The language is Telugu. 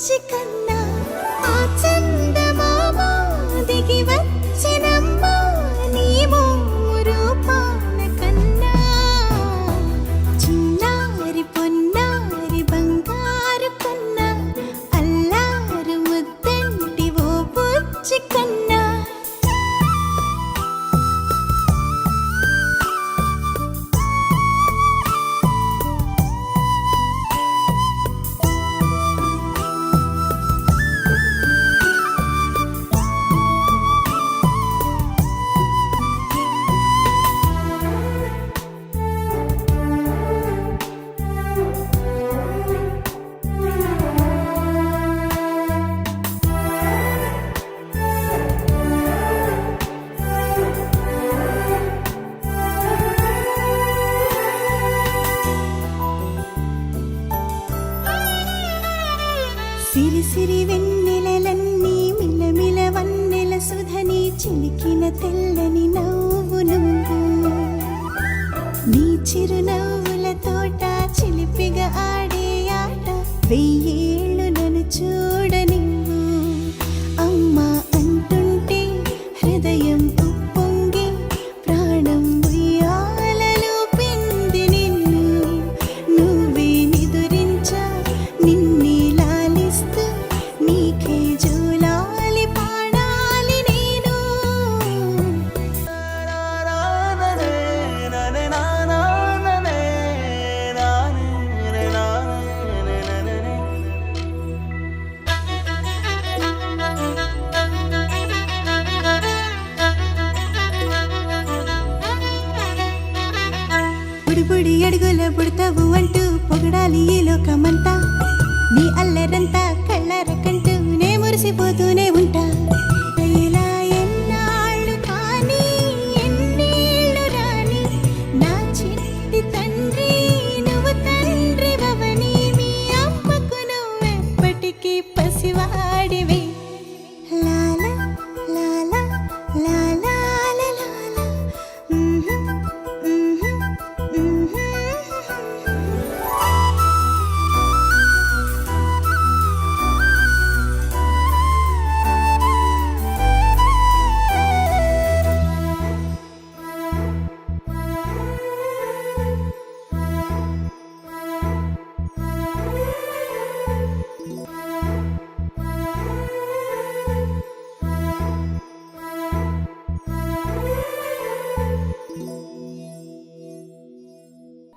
బుజ్జి కన్నా ఆ చందమామ దిగి వచ్చినమ్మ నీ మోము రూపాల కన్నా చిన్నారి పొన్నారి బంగారు కన్నా అల్లారు ముద్దంటి ఓ బుజ్జి కన్నా సిరి సిరి వెన్నెలలన్నీ మిలమిల వన్నెల సుధని చిలికిన తెల్లని నవ్వు నువ్వు నీ చిరునవ్వుల తోట చిలిపిగా ఆడే ఆట వెయ్యేళ్ళు నన్ను చూడనివ్వు అమ్మా అంటుంటే హృదయం ఉప్పొంగి ప్రాణం ఉయ్యాలలో పిండి నిన్ను నువ్వే నిదురించా నిన్నే నీకే జూలాలి పాడాలి నేను బుడి బుడి అడుగుల బుడతావు అంటూ పొగడాలి ఈ లోకమంతా నీ అల్లరంతా కళ్ళరకంటూ నే మురిసిపోతూనే ఉంటా ఇలా ఎన్నాళ్ళు కానీ ఎన్నేళ్ళు రాని నా చిట్టి తండ్రి నువ్వు తండ్రి భవని మీ అమ్మకు నువ్వెప్పటికీ పసివాడివి